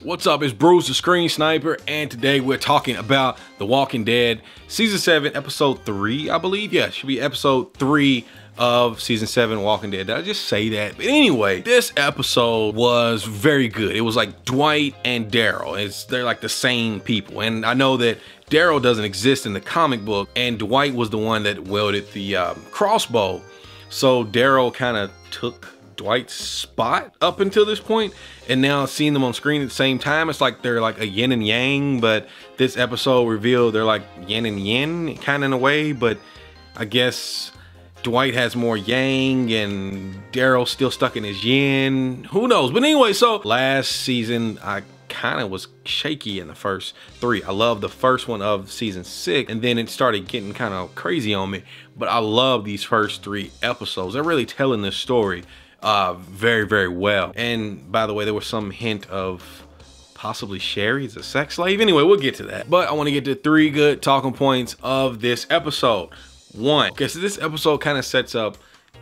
What's up? It's Bruce the Screen Sniper, and today we're talking about The Walking Dead Season 7, Episode 3, I believe. Yeah, it should be Episode 3 of Season 7 Walking Dead. Did I just say that? But anyway, this episode was very good. It was like Dwight and Daryl. They're like the same people. And I know that Daryl doesn't exist in the comic book, and Dwight was the one that wielded the crossbow. So Daryl kind of took Dwight's spot up until this point, and now seeing them on screen at the same time, it's like they're like a yin and yang. But this episode revealed they're like yin and yin kind of in a way, but I guess Dwight has more yang and Daryl's still stuck in his yin, who knows. But anyway, so last season I kind of was shaky in the first 3. I love the first one of season 6, and then it started getting kind of crazy on me, but I love these first 3 episodes. They're really telling this story very, very well. And by the way, there was some hint of possibly Sherry's a sex slave. Anyway, we'll get to that. But I want to get to 3 good talking points of this episode. 1, okay, so this episode kind of sets up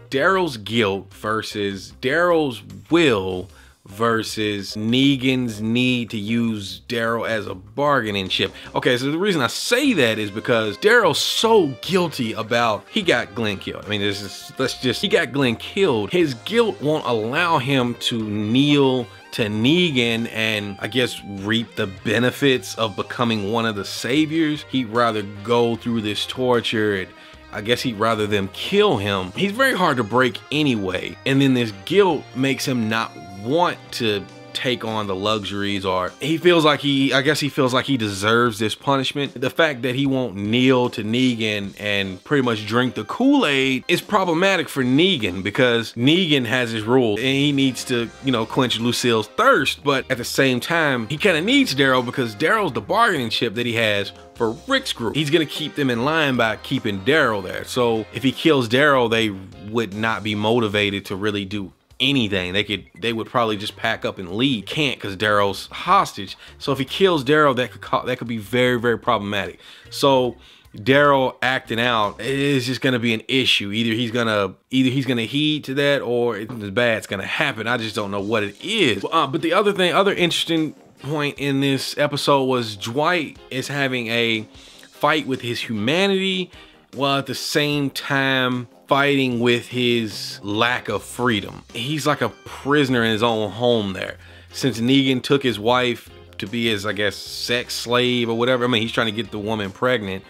Daryl's guilt versus Daryl's will versus Negan's need to use Daryl as a bargaining chip. Okay, so the reason I say that is because Daryl's so guilty about he got Glenn killed. I mean, he got Glenn killed. His guilt won't allow him to kneel to Negan and I guess reap the benefits of becoming one of the saviors. He'd rather go through this torture, and I guess he'd rather them kill him. He's very hard to break anyway, and then this guilt makes him not want to take on the luxuries, or he feels like I guess he feels like he deserves this punishment. The fact that he won't kneel to Negan and pretty much drink the Kool-Aid is problematic for Negan, because Negan has his rules and he needs to, you know, quench Lucille's thirst. But at the same time, he kind of needs Daryl, because Daryl's the bargaining chip that he has for Rick's group. He's gonna keep them in line by keeping Daryl there. So if he kills Daryl, they would not be motivated to really do anything. They would probably just pack up and leave. Can't, because Daryl's hostage. So if he kills Daryl, that could be very, very problematic. So Daryl acting out is just gonna be an issue. Either he's gonna heed to that, or it's bad's gonna happen. I just don't know what it is. But the other interesting point in this episode was Dwight is having a fight with his humanity, while at the same time fighting with his lack of freedom. He's like a prisoner in his own home there. Since Negan took his wife to be his, I guess, sex slave or whatever. I mean, he's trying to get the woman pregnant,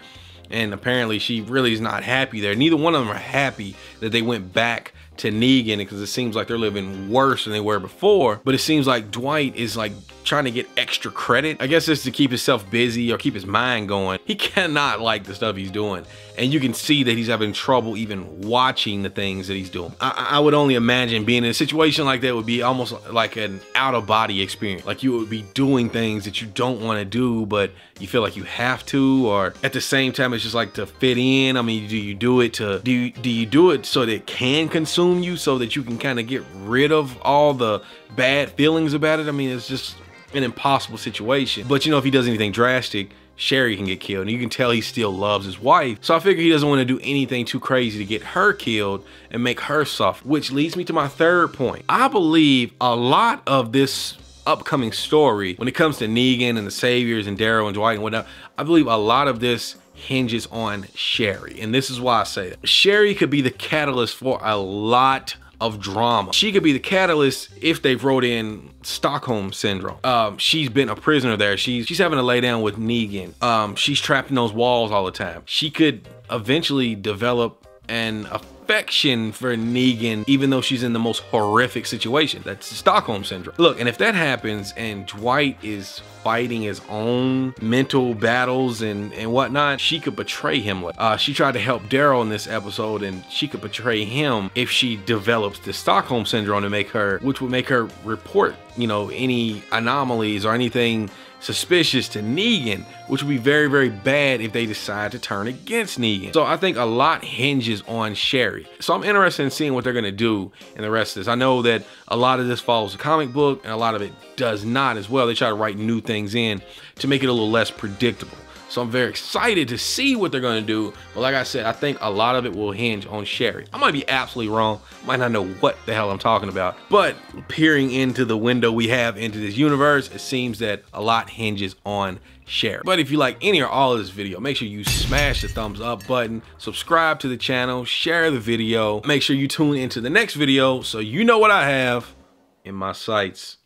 and apparently she really is not happy there. Neither one of them are happy that they went back to Negan, because it seems like they're living worse than they were before. But it seems like Dwight is like trying to get extra credit. I guess it's to keep himself busy or keep his mind going. He cannot like the stuff he's doing, and you can see that he's having trouble even watching the things that he's doing. I would only imagine being in a situation like that would be almost like an out-of-body experience. Like you would be doing things that you don't want to do, but you feel like you have to, or at the same time it's just like to fit in. I mean, do you do it so that it can consume you, so that you can kind of get rid of all the bad feelings about it? I mean, it's just an impossible situation. But you know, if he does anything drastic, Sherry can get killed, and you can tell he still loves his wife. So I figure he doesn't want to do anything too crazy to get her killed and make her suffer. Which leads me to my 3rd point. I believe a lot of this upcoming story, when it comes to Negan and the saviors and Daryl and Dwight and whatnot, I believe a lot of this hinges on Sherry. And this is why I say that. Sherry could be the catalyst for a lot of drama. She could be the catalyst if they wrote in Stockholm syndrome. She's been a prisoner there. She's having to lay down with Negan. She's trapped in those walls all the time. She could eventually develop an affection for Negan, even though she's in the most horrific situation. That's the Stockholm syndrome. Look, and if that happens and Dwight is fighting his own mental battles and whatnot, she could betray him. She tried to help Daryl in this episode, and she could betray him if she develops the Stockholm syndrome, which would make her report, you know, any anomalies or anything suspicious to Negan, which would be very, very bad if they decide to turn against Negan. So I think a lot hinges on Sherry. So I'm interested in seeing what they're gonna do in the rest of this. I know that a lot of this follows the comic book, and a lot of it does not as well. They try to write new things in to make it a little less predictable. So I'm very excited to see what they're gonna do. But like I said, I think a lot of it will hinge on Sherry. I might be absolutely wrong, might not know what the hell I'm talking about, but peering into the window we have into this universe, it seems that a lot hinges on Sherry. But if you like any or all of this video, make sure you smash the thumbs up button, subscribe to the channel, share the video, make sure you tune into the next video so you know what I have in my sights.